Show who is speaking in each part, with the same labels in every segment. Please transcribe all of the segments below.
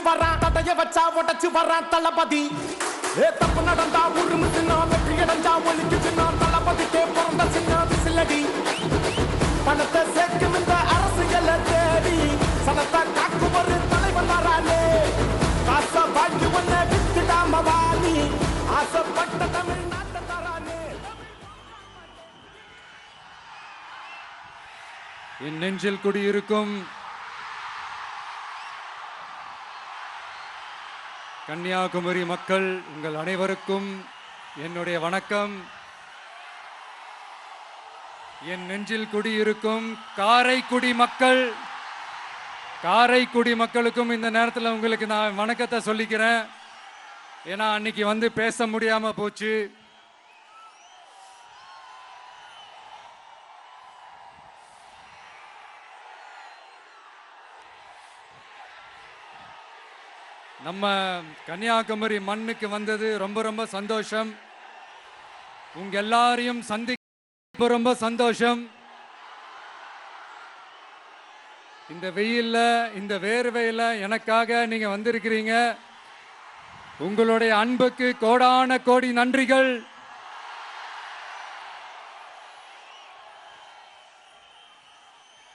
Speaker 1: வரான் கதைய வச்சா உடச்சு வரான் தளபதி தப்பு நடந்தா உருமு சின்ன வெற்றி அடைஞ்சா ஒலிக்கு சின்ன தளபதிக்கே பிறந்த சின்ன விசிலடி பணத்தை சேர்க்கும் இந்த அரசியலை தேடி சனத்தை காக்கும் ஒரு தலைவன் வரானே காசை வாங்கி ஒன்ன வித்துடாம வாணி ஆசைப்பட்ட தமிழ்நாட்டை தரானே.
Speaker 2: என் நெஞ்சில் குடியிருக்கும் கன்னியாகுமரி மக்கள் உங்கள் அனைவருக்கும் என்னுடைய வணக்கம். என் நெஞ்சில் குடியிருக்கும் காரைக்குடி மக்களுக்கும் இந்த நேரத்தில் உங்களுக்கு நான் வணக்கத்தை சொல்லிக்கிறேன். ஏன்னா அன்னைக்கு வந்து பேச முடியாம போச்சு. நம்ம கன்னியாகுமரி மண்ணுக்கு வந்தது ரொம்ப ரொம்ப சந்தோஷம். உங்க எல்லாரையும் சந்திக்க ரொம்ப சந்தோஷம். இந்த வெயில்ல இந்த வேர்வையில எனக்காக நீங்க வந்திருக்கிறீங்க. உங்களுடைய அன்புக்கு கோடான கோடி நன்றிகள்.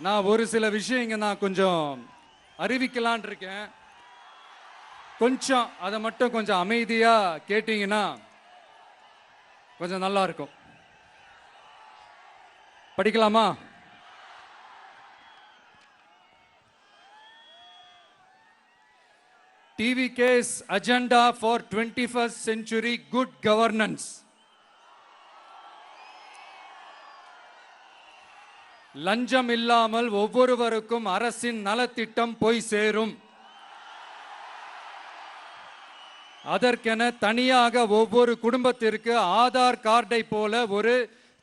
Speaker 2: நான் ஒரு சில விஷயங்க நான் கொஞ்சம் அறிவிக்கலான் இருக்கேன். கொஞ்சம் அதை மட்டும் கொஞ்சம் அமைதியா கேட்டீங்கன்னா கொஞ்சம் நல்லா இருக்கும். படிக்கலாமா? TVK's agenda for 21st century good governance. லஞ்சம் இல்லாமல் ஒவ்வொருவருக்கும் அரசின் நலத்திட்டம் போய் சேரும். அதற்கென தனியாக ஒவ்வொரு குடும்பத்திற்கு ஆதார் கார்டை போல ஒரு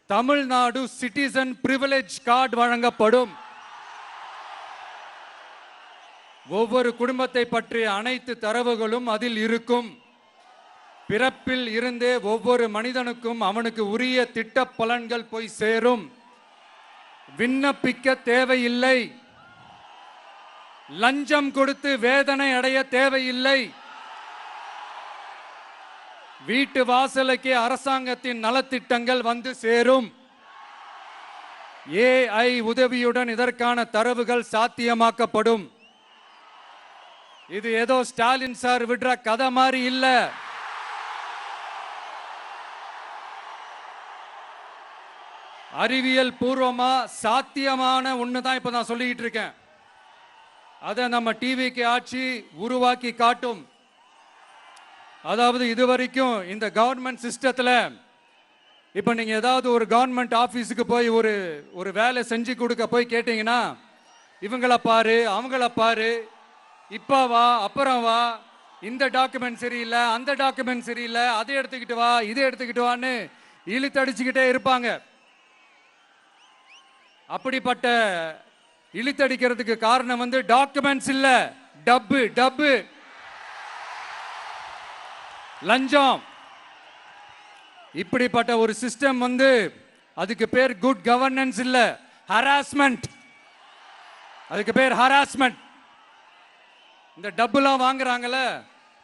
Speaker 2: தமிழ்நாடு சிட்டிசன் பிரிவிலேஜ் கார்டு வழங்கப்படும். ஒவ்வொரு குடும்பத்தை பற்றிய அனைத்து தரவுகளும் அதில் இருக்கும். பிறப்பில் இருந்தே ஒவ்வொரு மனிதனுக்கும் அவனுக்கு உரிய திட்ட பலன்கள் போய் சேரும். விண்ணப்பிக்க தேவையில்லை. லஞ்சம் கொடுத்து வேதனை அடைய தேவையில்லை. வீட்டு வாசலுக்கே அரசாங்கத்தின் நலத்திட்டங்கள் வந்து சேரும். AI உதவியுடன் இதற்கான தரவுகள் சாத்தியமாக்கப்படும். இது ஏதோ ஸ்டாலின் சார் விடுற கதை மாதிரி இல்ல. அறிவியல் பூர்வமா சாத்தியமான ஒண்ணுதான் இப்ப நான் சொல்லிட்டு இருக்கேன். அதை நம்ம டிவிக்கு ஆட்சி உருவாக்கி காட்டும். அதாவது இதுவரைக்கும் இந்த கவர்மெண்ட் சிஸ்டத்தில் இப்போ நீங்கள் ஏதாவது ஒரு கவர்மெண்ட் ஆஃபீஸுக்கு போய் ஒரு வேலை செஞ்சு கொடுக்க போய் கேட்டிங்கன்னா இவங்கள பாரு அவங்கள பாரு, இப்போ வா அப்புறம் வா, இந்த டாக்குமெண்ட் சரியில்லை அந்த டாக்குமெண்ட் சரியில்லை, அதை எடுத்துக்கிட்டு வா இதை எடுத்துக்கிட்டு வான்னு இழுத்தடிச்சுக்கிட்டே இருப்பாங்க. அப்படிப்பட்ட இழுத்தடிக்கிறதுக்கு காரணம் வந்து டாக்குமெண்ட்ஸ் இல்லை, டப்பு லஞ்சம். இப்படிப்பட்ட ஒரு சிஸ்டம் வந்து அதுக்கு பேர் குட் கவர்னன்ஸ் இல்ல, ஹராஸ்மெண்ட். அதுக்கு பேர் ஹராஸ்மெண்ட். இந்த டப்புலாம் வாங்குறாங்கல்ல,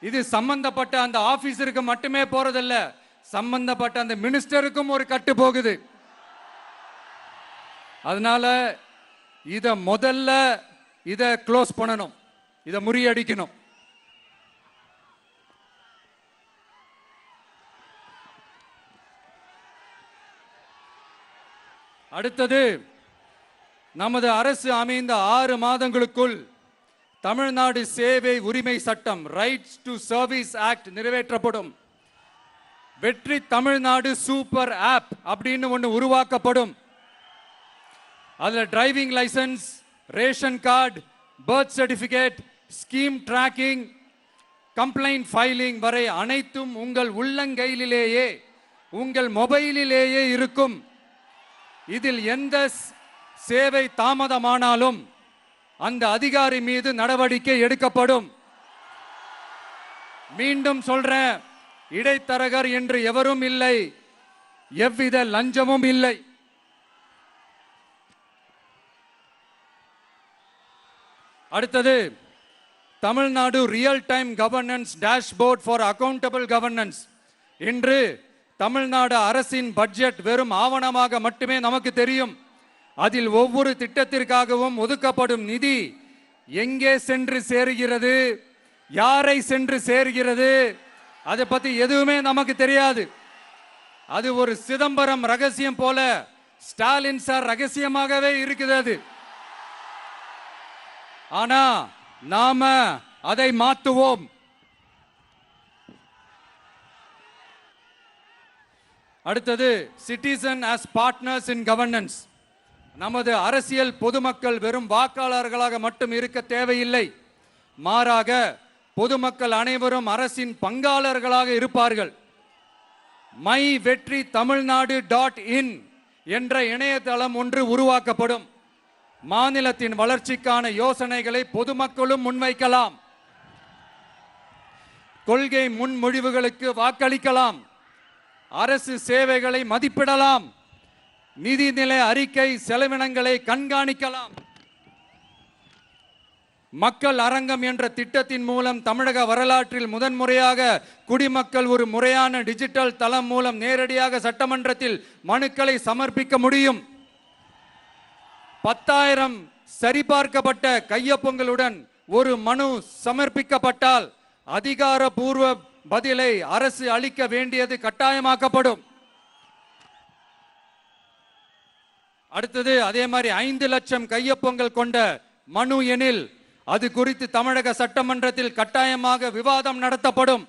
Speaker 2: இது சம்பந்தப்பட்ட அந்த ஆபீசருக்கு மட்டுமே போறதில்ல, சம்பந்தப்பட்ட அந்த மினிஸ்டருக்கும் ஒரு கட்டு போகுது. அதனால முதல்ல இதை க்ளோஸ் பண்ணணும், இதை முறியடிக்கணும். அடுத்தது, நமது அரசு அமைந்த 6 மாதங்களுக்குள் தமிழ்நாடு சேவை உரிமை சட்டம் ரைட்ஸ் டு சர்வீஸ் ஆக்ட் நிறைவேற்றப்படும். வெற்றி தமிழ்நாடு சூப்பர் ஆப் அப்படின்னு ஒன்று உருவாக்கப்படும். அதில் driving licence, ration card, birth certificate, scheme tracking, complaint filing வரை அனைத்தும் உங்கள் உள்ளங்கையிலேயே உங்கள் மொபைலிலேயே இருக்கும். இதில் எந்த சேவை தாமதமானாலும் அந்த அதிகாரி மீது நடவடிக்கை எடுக்கப்படும். மீண்டும் சொல்றேன், இடைத்தரகர் என்று எவரும் இல்லை, எவ்வித லஞ்சமும் இல்லை. அடுத்தது, Tamil Nadu real time governance dashboard for accountable governance. இன்று தமிழ்நாடு அரசின் பட்ஜெட் வெறும் ஆவணமாக மட்டுமே நமக்கு தெரியும். அதில் ஒவ்வொரு திட்டத்திற்காகவும் ஒதுக்கப்படும் நிதி எங்கே சென்று சேருகிறது, யாரை சென்று சேர்கிறது, அதை பத்தி எதுவுமே நமக்கு தெரியாது. அது ஒரு சிதம்பரம் ரகசியம் போல ஸ்டாலின் சார் ரகசியமாகவே இருக்குது அது. ஆனா நாம அதை மாற்றுவோம். அடுத்தது சிட்டிசன் ஆஸ் பார்ட்னர்ஸ் இன் கவர்னன்ஸ். நமது அரசியல் பொதுமக்கள் வெறும் வாக்காளர்களாக மட்டும் இருக்க தேவையில்லை. மாறாக பொதுமக்கள் அனைவரும் அரசின் பங்காளர்களாக இருப்பார்கள். மை வெற்றி தமிழ்நாடு .in என்ற இணையதளம் ஒன்று உருவாக்கப்படும். மாநிலத்தின் வளர்ச்சிக்கான யோசனைகளை பொதுமக்களும் முன்வைக்கலாம். கொள்கை முன்மொழிவுகளுக்கு வாக்களிக்கலாம். அரசு சேவைகளை மதிப்பிடலாம். நிதிநிலை அறிக்கை செலவினங்களை கண்காணிக்கலாம். மக்கள் அரங்கம் என்ற திட்டத்தின் மூலம் தமிழக வரலாற்றில் முதன்முறையாக குடிமக்கள் ஒரு முறையான டிஜிட்டல் தளம் மூலம் நேரடியாக சட்டமன்றத்தில் மனுக்களை சமர்ப்பிக்க முடியும். 10,000 சரிபார்க்கப்பட்ட கையொப்பங்களுடன் ஒரு மனு சமர்ப்பிக்கப்பட்டால் அதிகாரப்பூர்வ பதிலை அரசு அளிக்க வேண்டியது கட்டாயமாக்கப்படும். அடுத்தது அதே மாதிரி 5 லட்சம் கையொப்பங்கள் கொண்ட மனு எனில் அது குறித்து தமிழக சட்டமன்றத்தில் கட்டாயமாக விவாதம் நடத்தப்படும்.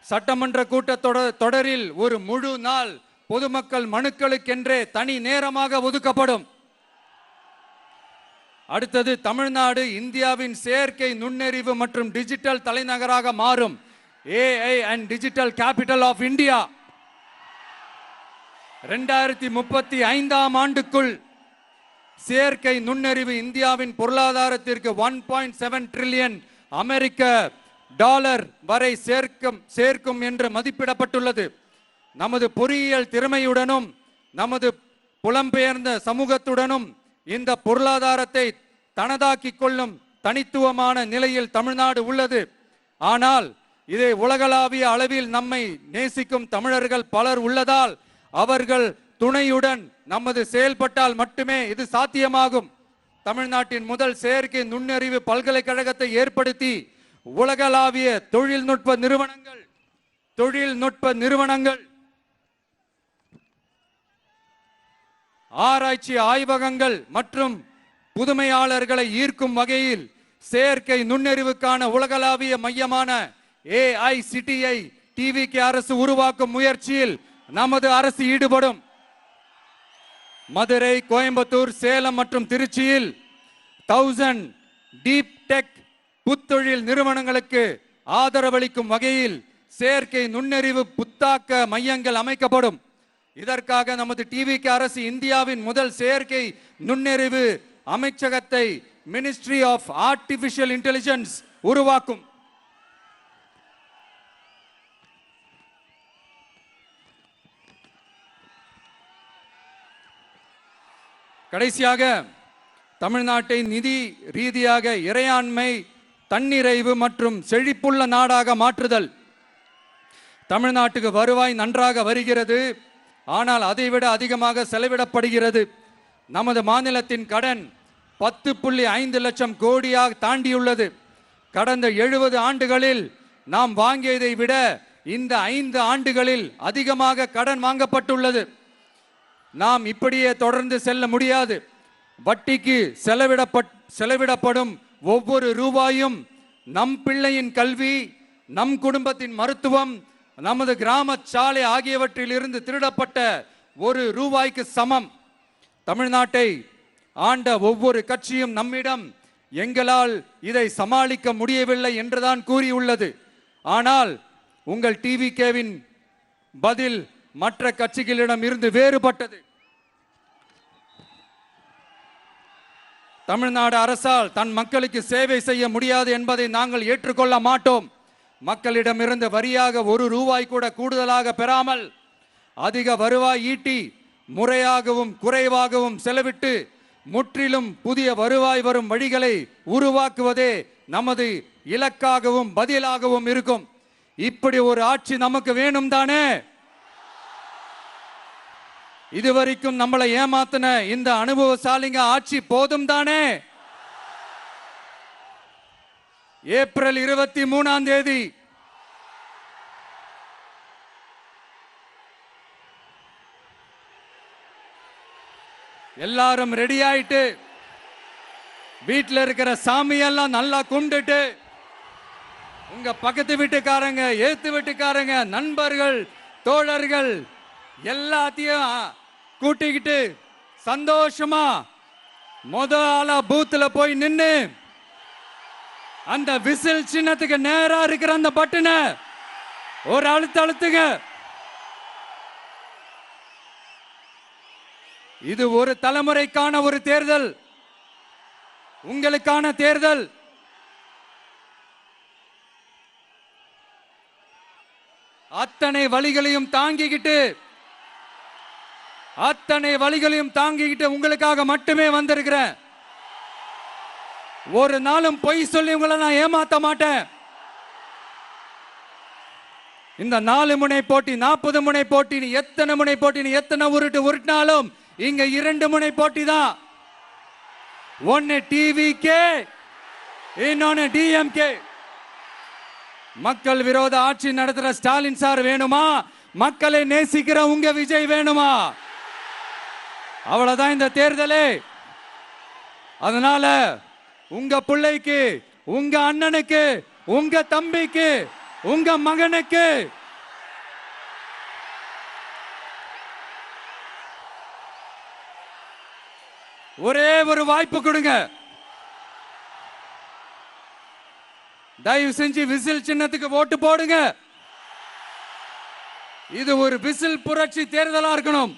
Speaker 2: சட்டமன்ற கூட்டத்தொடரில் ஒரு முழு நாள் பொதுமக்கள் மனுக்களுக்கென்றே தனி நேரமாக ஒதுக்கப்படும். அடுத்தது தமிழ்நாடு இந்தியாவின் செயற்கை நுண்ணறிவு மற்றும் டிஜிட்டல் தலைநகராக மாறும். AI and digital capital of India. 2035ஆம் ஆண்டுக்குள் செயற்கை நுண்ணறிவு இந்தியாவின் பொருளாதாரத்திற்கு 1.7 டிரில்லியன் அமெரிக்க டாலர் வரை சேர்க்கும் என்று மதிப்பிடப்பட்டுள்ளது. நமது பொறியியல் திறமையுடனும் நமது புலம்பெயர்ந்த சமூகத்துடனும் இந்த பொருளாதாரத்தை தனதாக்கிக் கொள்ளும் தனித்துவமான நிலையில் தமிழ்நாடு உள்ளது. ஆனால் இதை உலகளாவிய அளவில் நம்மை நேசிக்கும் தமிழர்கள் பலர் உள்ளதால் அவர்கள் துணையுடன் நமது செயல்பட்டால் மட்டுமே இது சாத்தியமாகும். தமிழ்நாட்டின் முதல் செயற்கை நுண்ணறிவு பல்கலைக்கழகத்தை ஏற்படுத்தி உலகளாவிய தொழில்நுட்ப நிறுவனங்கள் ஆராய்ச்சி ஆய்வகங்கள் மற்றும் புதுமையாளர்களை ஈர்க்கும் வகையில் செயற்கை நுண்ணறிவுக்கான உலகளாவிய மையமான AICTI TVK அரசு உருவாக்கும் முயற்சியில் நமது அரசு ஈடுபடும். மதுரை, கோயம்புத்தூர், சேலம் மற்றும் திருச்சியில் 1000 டீப் டெக் புத்தொழில் நிறுவனங்களுக்கு ஆதரவளிக்கும் வகையில் செயற்கை நுண்ணறிவு புத்தாக்க மையங்கள் அமைக்கப்படும். இதற்காக நமது TVK அரசு இந்தியாவின் முதல் செயற்கை நுண்ணறிவு அமைச்சகத்தை மினிஸ்ட்ரி ஆஃப் ஆர்டிபிஷியல் இன்டெலிஜென்ஸ் உருவாக்கும். கடைசியாக தமிழ்நாட்டை நிதி ரீதியாக இறையாண்மை, தன்னிறைவு மற்றும் செழிப்புள்ள நாடாக மாற்றுதல். தமிழ்நாட்டுக்கு வருவாய் நன்றாக வருகிறது. ஆனால் அதைவிட அதிகமாக செலவிடப்படுகிறது. நமது மாநிலத்தின் கடன் 10.5 லட்சம் கோடியாக தாண்டியுள்ளது. கடந்த 70 ஆண்டுகளில் நாம் வாங்கியதை விட இந்த 5 ஆண்டுகளில் அதிகமாக கடன் வாங்கப்பட்டுள்ளது. நாம் இப்படியே தொடர்ந்து செல்ல முடியாது. வட்டிக்கு செலவிடப்படும் ஒவ்வொரு ரூபாயும் நம் பிள்ளையின் கல்வி, நம் குடும்பத்தின் மருத்துவம், நமது கிராம சாலை ஆகியவற்றில் இருந்து திருடப்பட்ட ஒரு ரூபாய்க்கு சமம். தமிழ்நாட்டை ஆண்ட ஒவ்வொரு கட்சியும் நம்மிடம் எங்களால் இதை சமாளிக்க முடியவில்லை என்றுதான் கூறியுள்ளது. ஆனால் உங்கள் TVKவின் பதில் மற்ற கட்சிகளிடம் இருந்து வேறுபட்டது. தமிழ்நாடு அரசால் தன் மக்களுக்கு சேவை செய்ய முடியாது என்பதை நாங்கள் ஏற்றுக்கொள்ள மாட்டோம். மக்களிடமிருந்து வரியாக ஒரு ரூபாய் கூட கூடுதலாக பெறாமல் அதிக வருவாய் ஈட்டி முறையாகவும் குறைவாகவும் செலவிட்டு முற்றிலும் புதிய வருவாய் வரும் வழிகளை உருவாக்குவதே நமது இலக்காகவும் பதிலாகவும் இருக்கும். இப்படி ஒரு ஆட்சி நமக்கு வேணும் தானே? இதுவரைக்கும் நம்மளை ஏமாத்தின இந்த அனுபவசாலிங்க ஆட்சி போதும் தானே? ஏப்ரல் 23 எல்லாரும் ரெடி ஆயிட்டு வீட்டில் இருக்கிற சாமியெல்லாம் நல்லா கும்பிட்டுட்டு உங்க பக்கத்து வீட்டுக்காரங்க, ஏத்து வீட்டுக்காரங்க, நண்பர்கள், தோழர்கள் எல்லாத்தையும் கூட்டிக்கிட்டு சந்தோஷமா ஆளா பூத்துல போய் நின்னு அந்த விசில் சின்னத்துக்கு நேரா இருக்கிற அந்த பட்டனை ஒரு அழுத்துங்க. இது ஒரு தலைமுறைக்கான ஒரு தேர்தல், உங்களுக்கான தேர்தல். அத்தனை வழிகளையும் தாங்கிக்கிட்டு உங்களுக்காக மட்டுமே வந்திருக்கிறேன். ஒரு நாளும் பொய் சொல்லி உங்களை நான் ஏமாத்த மாட்டேன். இந்த 4 முனை போட்டி, 40 முனை போட்டி, நீ எத்தனை முனை போட்டி, நீ எத்தனை உருட்டினாலும் இங்க 2 முனை போட்டி தான். ஒன்னு டிவிகே, இன்னொன்னு டிஎம்கே. மக்கள் விரோத ஆட்சி நடத்துற ஸ்டாலின் சார் வேணுமா? மக்களை நேசிக்கிற உங்க விஜய் வேணுமா? அவ்வளவுதான் இந்த தேர்தலே. அதனால உங்க பிள்ளைக்கு, உங்க அண்ணனுக்கு, உங்க தம்பிக்கு, உங்க மகனுக்கு ஒரே ஒரு வாய்ப்பு கொடுங்க. தயவு செஞ்சு விசில் சின்னத்துக்கு ஓட்டு போடுங்க. இது ஒரு விசில் புரட்சி தேர்தலா இருக்கணும்.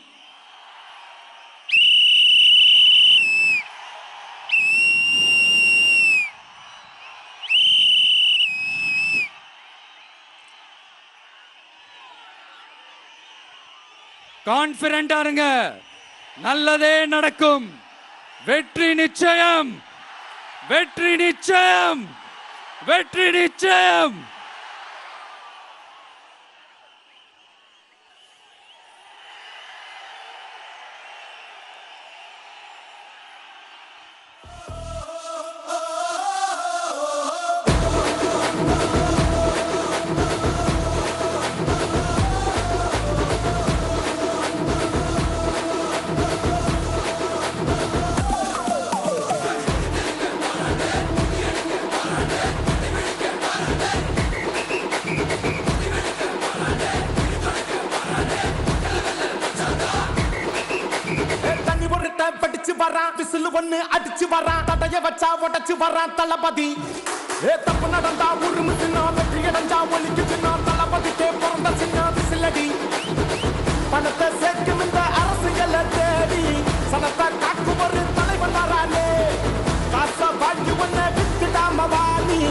Speaker 2: கான்பிடண்டா இருங்க, நல்லதே நடக்கும். வெற்றி நிச்சயம், வெற்றி நிச்சயம், வெற்றி நிச்சயம்.
Speaker 1: விசில் ஒண்ணு அடிச்சு வரான், தடைய வச்சா உடச்சு வரான் தளபதி. தப்பு நடந்தா உருமு சின்ன, வெற்றி அடைஞ்சா ஒலிக்கு சின்ன, தளபதிக்கே பிறந்த சின்ன விசிலடி. பணத்தை சேர்க்கும் இந்த அரசியலை தேடி சனத்தை காக்கும் ஒரு தலைவன் வரானே. காசை வாங்கி ஒன்ன வித்துடாம வாணி,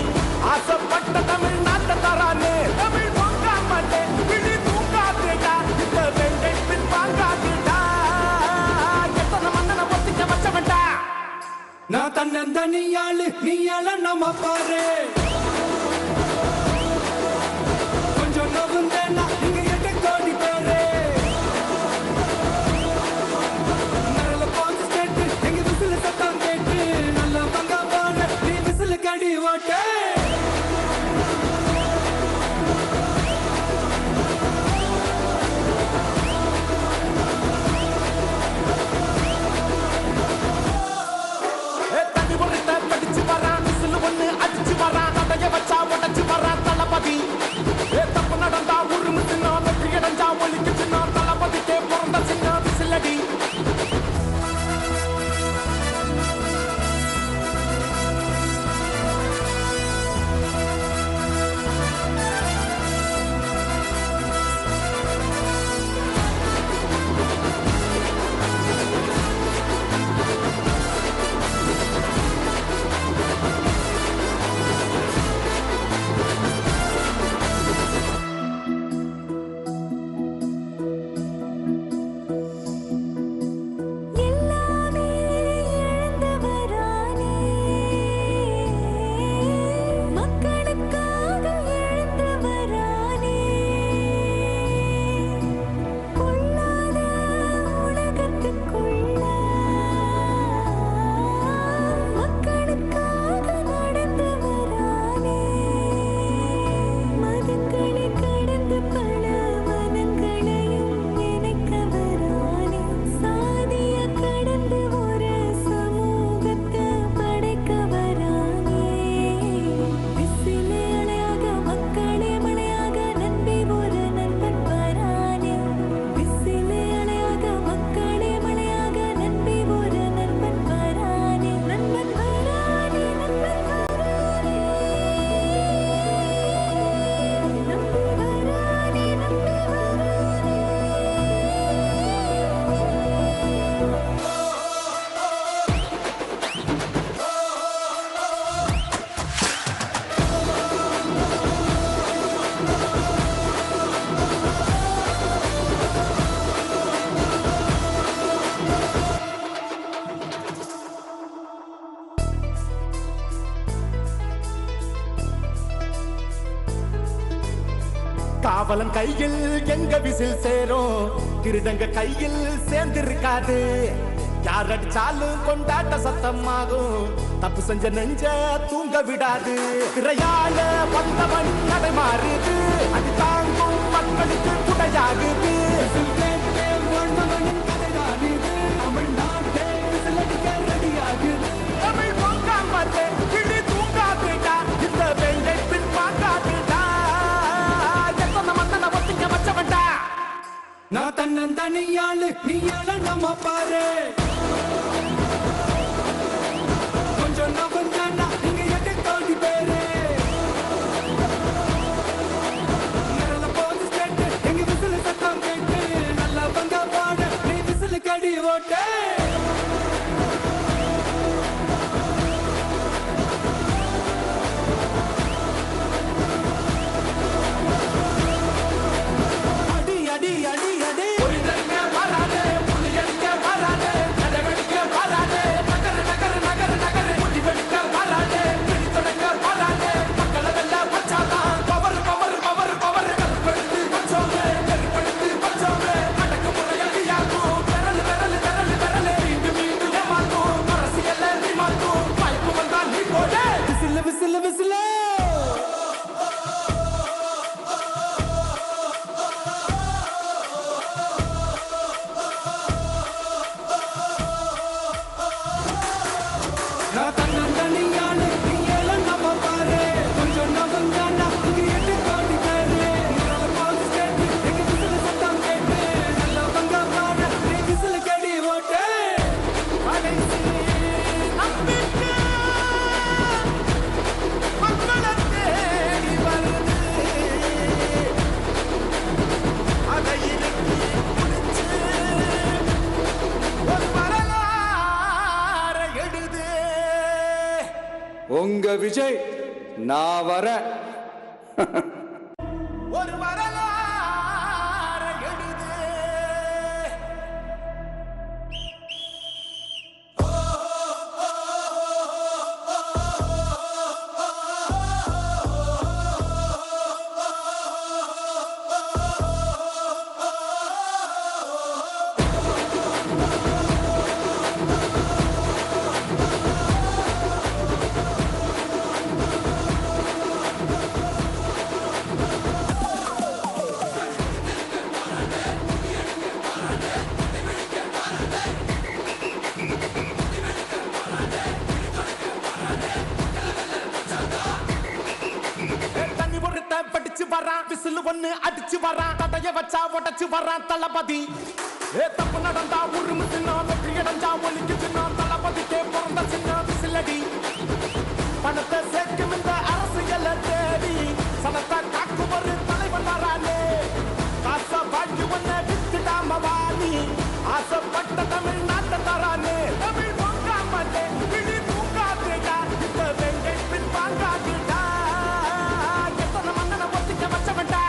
Speaker 1: ஆசைப்பட்ட தமிழ்நாட்டை தரானே. தமிழ் வாங்காமட்டே விழி தூங்காதேடா, இந்த வெங்கை பின் வாங்காதேடா.
Speaker 2: நான் தன்னந்த நீயாளு நம்ம பாரு. கொஞ்சம் நவுந்தேன்னா இங்க 8 கோடி பேரு. நல்ல பாஞ்சு கேட்டு எங்க விசில் சத்தம் கேட்டு, நல்ல பங்க போன நீ விசில் கடி ஓட்டு.
Speaker 1: படிச்சு வரான், விசில் ஒண்ணு அடிச்சு வரான். காவலன் கையில் எங்க விசில் சேரும் திருடங்க கையில் சேர்ந்திருக்காது யார் அடிச்சாலும் கொண்டாட்ட சத்தமாகும் தப்பு செஞ்ச நெஞ்ச தூங்க விடாது திரையால வந்தவன் நடை மாறுது அது தாங்கும் மக்களுக்கு துணையாகுது தமிழ் பொங்காமலே கிளி தூங்காதுடா இந்த வெள்ளை பின் பார்க்காதுடா எத்தனை மன்னனை ஒத்திங்க வச்சவன்டா
Speaker 3: நான் தன்னந்தனியாளு நீயால நம்ம பாரு கொஞ்சம் நவந்தானா இங்க எட்டு கோடி பேரு நிரல போது கேட்டு எங்க விசில் சத்தம் கேட்டு நல்லா வந்தா பாட நீ விசில் கடி ஓட்டு அடி அடி அடி அடி
Speaker 1: புரிதல்ங்க வராதே புலியல்ங்க வராதே நடவடிக்கை வராதே நகர நகர நகர நகர முடிவெடுக்க வராதே பிடி தொடங்க வராதே மக்களை வெல்ல வச்சாதான் பவர் பவர் பவர் பவர் கல்படுத்து வச்சோமே கல்படுத்து வச்சோமே அடக்கு முறையாகும் விரல் விரல் விரல் விரல் மீண்டும் மீண்டும் ஏமாத்தும் அரசியல் மாத்தும் வாய்ப்பு வந்தா நீ போட
Speaker 3: விசில் விசில் விசில் நான் தன்னந்தனியாளு நீயால நம்ம பாரு கொஞ்சம் நவந்தானா இங்க எட்டு கோடி பேரு நிரல போது கேட்டு எங்க விசில் சத்தம் கேட்டு நல்லா வந்தா பாட நீ விசில் கடி ஓட்டு
Speaker 1: கடைசி நம்பிக்கை மக்களை தேடி வருது அதை இறுக்கி முடிச்சு ஒரு வரலாறு எழுது
Speaker 2: உங்க விஜய் நான் வரேன்
Speaker 1: ஒரு வரலாறு எழுது தண்ணி ஒருத்த படிச்சு வரான் விசில் ஒண்ணு அடிச்சு வரான் தடைய வச்சா உடச்சு வரான் தளபதி தப்பு நடந்தா உருமு சின்ன வெற்றி அடைஞ்சா ஒலிக்கு சின்ன தளபதிக்கே பிறந்த சின்ன விசிலடி பணத்தை சேர்க்கும் இந்த அரசியலை தேடி சனத்தை காக்கும் ஒரு தலைவன் வரானே காசை வாங்கி ஒன்ன வித்துடாம வாணி ஆசைப்பட்ட தமிழ்நாட்டை தரானே தமிழ் பொங்காமலே கிளி தூங்காதுடா இந்த வெங்கை பின் வாங்காதுடா எத்தனை மன்னனை ஒத்திக்க வச்சவன்டா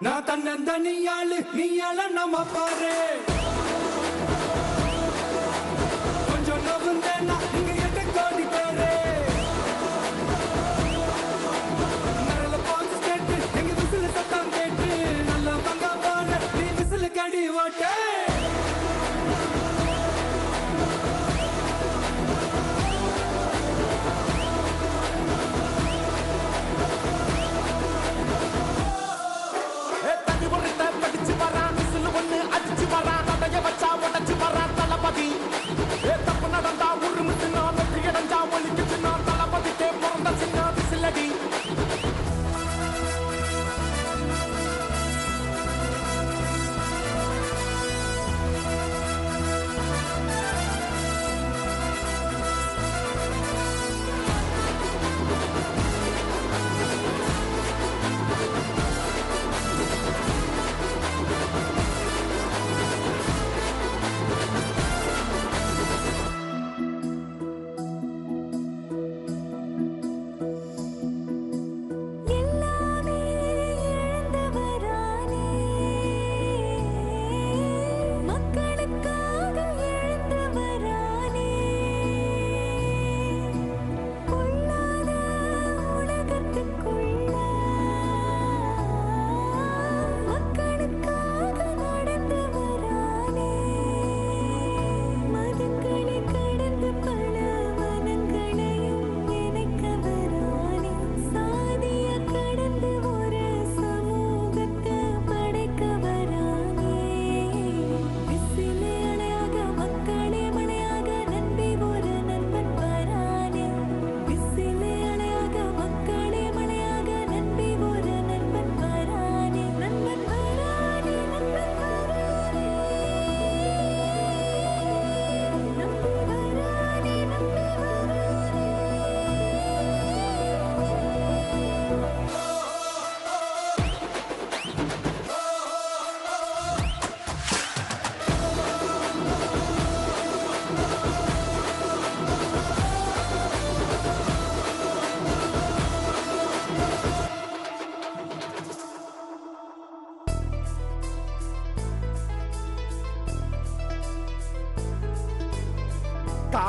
Speaker 3: நான் தன்னந்தனியாளு நீயால நம்ம பாரு கொஞ்சம் நவந்தேனா இங்க எட்டு கோடி பேரு நிரல போது கேட்டு எங்க விசில் சத்தம் கேட்டு நல்லா வந்தா பாட நீ விசில் கடி ஓட்டு
Speaker 1: தண்ணி ஒருத்த படிச்சு வரான் விசில் ஒண்ணு அடிச்சு வரான் தடைய வச்சா உடச்சு வரான் தளபதி தப்பு நடந்தா உருமு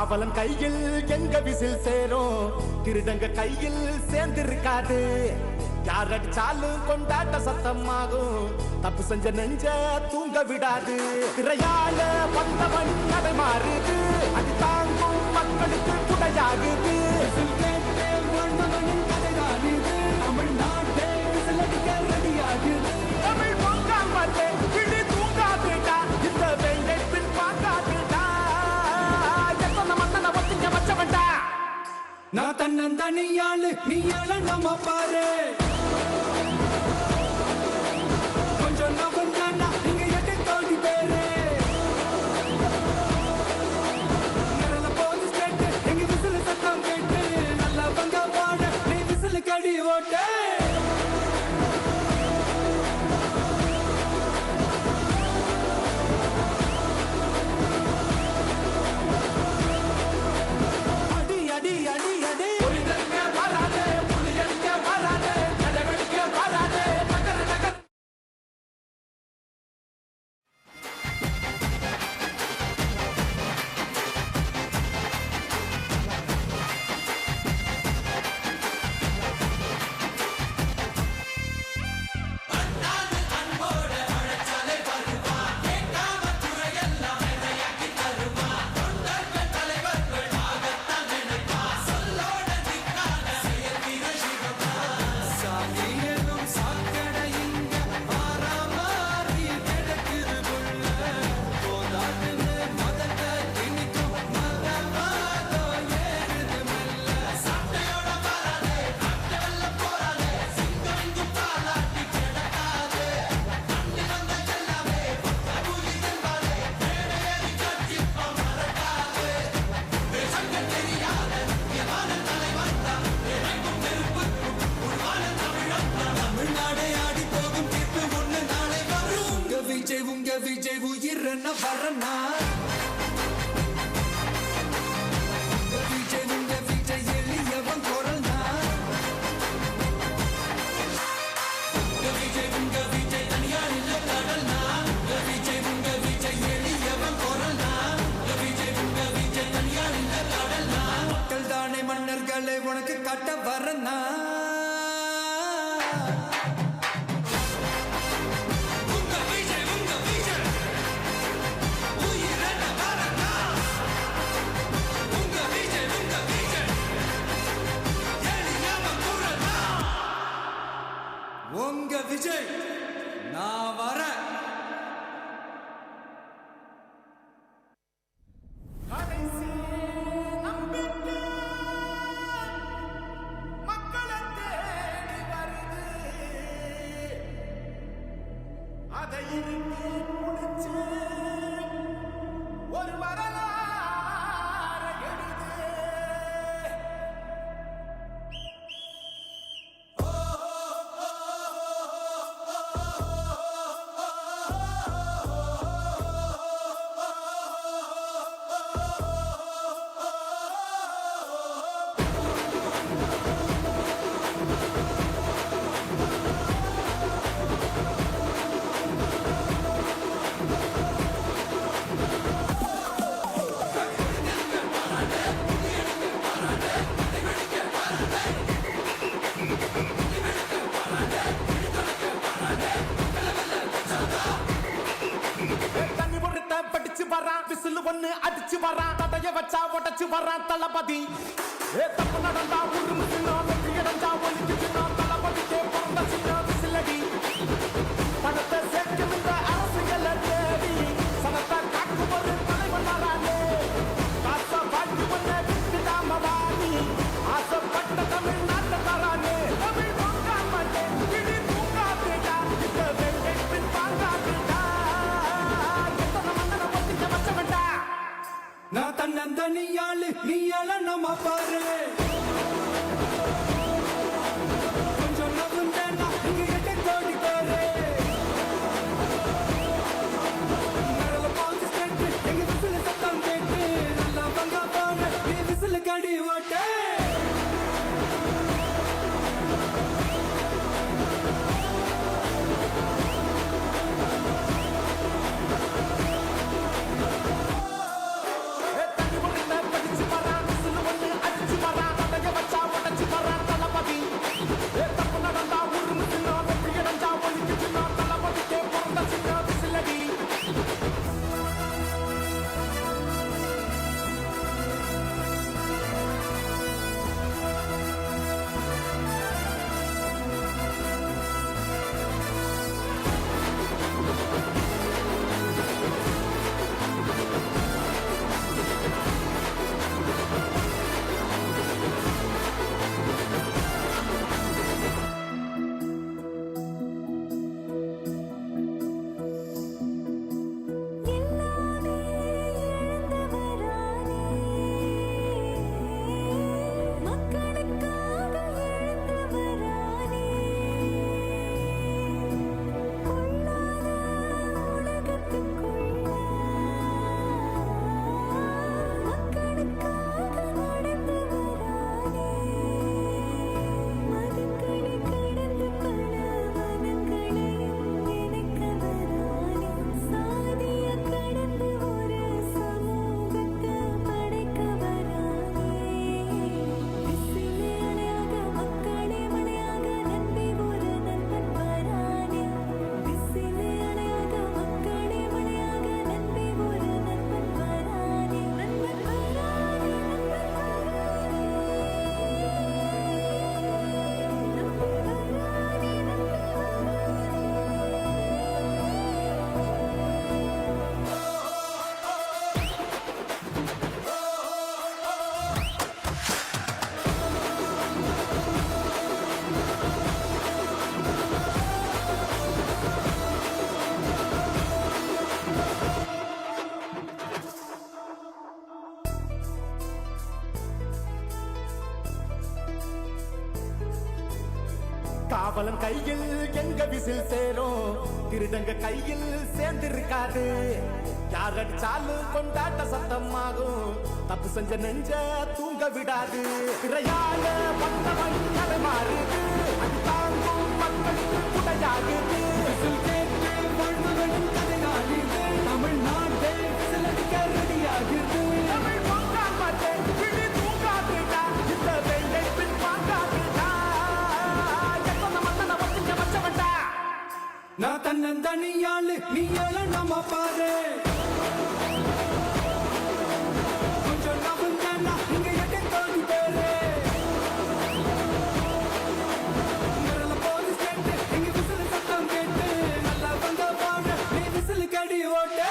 Speaker 1: காவலன் கையில் எங்க விசில் சேரும் திருடங்க கையில் சேர்ந்திருக்காது யார் அடிச்சாலும் கொண்டாட்ட சத்தமாகும் தப்பு செஞ்ச நெஞ்ச தூங்க விடாது திரையால வந்தவன் நடை மாறுது அது தாங்கும் மக்களுக்கு குடையாகுது
Speaker 3: விசில் கேட்டே வாழ்ந்தவனின் கதைதான் இது. தமிழ்நாட்டே விசில் அடிக்க ரெடியாகுது.
Speaker 1: தமிழ் பொங்காமலே கிளி தூங்காதுடா இந்த வெயிலை பின் பார்க்காதுடா எத்தனை மன்னனை ஒத்திங்க வச்சவன்டா
Speaker 3: நான் தன்னந்தனியாளு நீ ஆள நம்ம பாரு கொஞ்சம் நவந்தானா இங்க 8 கோடி பேரு நிரல போது ஸ்டேட்டு எங்க விசில் சத்தம் கேட்டு நல்லா பங்க பாட நீ விசில் கடி ஓட்டு அடி அடி அடி அடி
Speaker 1: புலிதங்க வராதே புலியங்க வராதே நடவடிக்கை வராதே நகர நகர
Speaker 3: சாமியேதும் சாக்கடை இங்க மாறாமாறி கிடக்குது புள்ள. போதாதுன்னு மதத்த திணிக்கும் மதவாதம் ஏறுது மெல்ல. சட்டையோட வராதே, காட்டு வெள்ள போறாதே, சிங்கம் இங்கு பாலாட்டி கிடக்காதே. தண்ணி வந்த எல்லாமே பத்த கூலி என்பாரே, மேடை ஏறி காட்சிப்ப மறக்காதே. தேசங்க தெரியாத முக்கியமான தலைவன் தான், எனக்கும் நெருப்புக்கும் உருவான தமிழன் தான். தமிழ்நாடே ஆடி போகும் தீர்ப்பு ஒண்ணு நாளை வரும். உங்க விஜய் உயிரன வரனா உங்க விஜய் எளியவன் குரல்னா உங்க விஜய் தனியார் இல்ல கடல்னா உங்க விஜய் எளியவன் குரல்னா உங்க விஜய் தனியார் இல்ல கடல்னா மக்கள் தானே மன்னர்களை உனக்கு காட்ட வரனா உங்க விஜய் உயிரென வரனா உங்க விஜய் எளியவன் குரல்னா உங்க விஜய் நான் வரேன்
Speaker 1: கடைசி நம்பிக்கை மக்களை தேடி வருது அதை இறுக்கி முடிச்சு ஒரு வரலாறு எழுது தண்ணி பொறுத்த படிச்சு வரான் விசில் ஒண்ணு அடிச்சு வரான் தடைய வச்சா உடச்சு வரான் தளபதி தப்பு நடந்தா உருமு சின்னம் வெற்றி அடைஞ்சா ஒலிக்கு சின்னம் தளபதிக்கே பிறந்த சின்ன விசிலடி பணத்தை சேர்க்கும் இந்த அரசியலை தேடி சனத்தை காக்கும் ஒரு தலைவன் வரானே காசை வாழ்க்கை ஒண்ணு விட்டுடாம வாடி ஆசைப்பட்ட தமிழ்நாட்டை தரானே தமிழ் பொங்காமலே கிளி தூங்காதுடா இந்த வெள்ளை பின் பார்க்காதுடா எத்தனை மன்னனை ஒத்திக்க வச்சவன்டா
Speaker 3: நான் தன்னந்தனியாளு நீ ஆள நம்ம பாரு கொஞ்சம் நவுந்தேன்னா இங்க 8 கோடி பேரு நிரல போது ஸ்டேட்டு எங்க விசில் சத்தம் கேட்டு நல்லா பங்க பாட நீ விசில் கடி ஓட்டு
Speaker 1: தண்ணி பொறுத்த படிச்சு காவலன் கையில் எங்க விசில் சேரும், திருடங்க கையில் சேர்ந்திருக்காது. யார் அடிச்சாலும் கொண்டாட்ட சத்தமாகும், தப்பு செஞ்ச நெஞ்ச தூங்க விடாது. திரையால வந்தவன் கதை மாறுது, அது தாங்கும் மக்களுக்கு குடையாகுது.
Speaker 3: விசில் கேட்டு வாழ்ந்தவனின் கதையாகுது, தமிழ்நாட்டே விசிலடிக்க ரெடியாகுது.
Speaker 1: தமிழ் பொங்கா மாட்டேன், கிளி தூங்காதுடா, இந்த வெள்ளை பின் வாங்காதுடா. எத்தனை மன்னனை வச்சுங்க வச்சவன்டா.
Speaker 3: நான் தன்னந்தனியாளு, நீ எல்லாம் நம்ம பாரு. கொஞ்சம் நவந்தேன்னா இங்க எட்டு கோடி பேரு. நிரல போலீஸ் கேட்டு, இங்க விசில் சத்தம் கேட்டு, நல்லா வந்த வாழ நீ விசில் கடி ஓட்டு.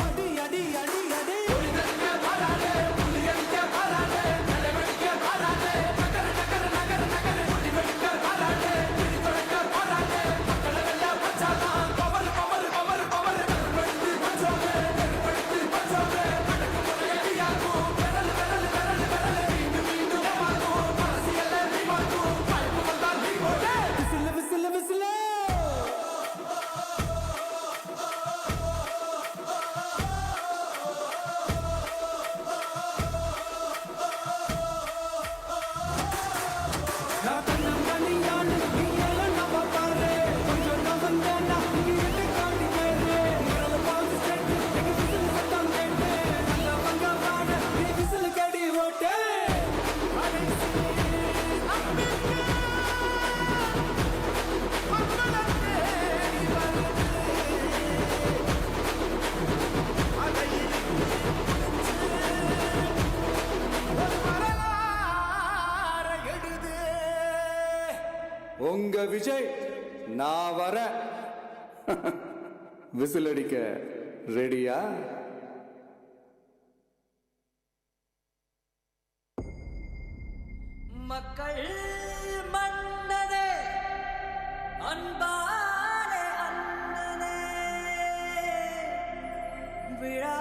Speaker 3: அடி அடி அடி அடி விசில் விசில் விசில். நான் தன்னந்தனியாளு, நீ எல்லாம் நம்ம பாரு. கொஞ்சம் நவந்தேன்னா இங்க எட்டு கோடி பேரு. நிரல போலீஸ் கேட்டு, எங்க விசில் சத்தம் கேட்டு, நல்லா வந்த வாழ நீ விசில் கடி ஓட்டு. உங்க விஜய் நான் வர விசில் அடிக்க ரெடியா?
Speaker 4: மக்கள் மன்னனே அன்பாலே அண்ணனே விழா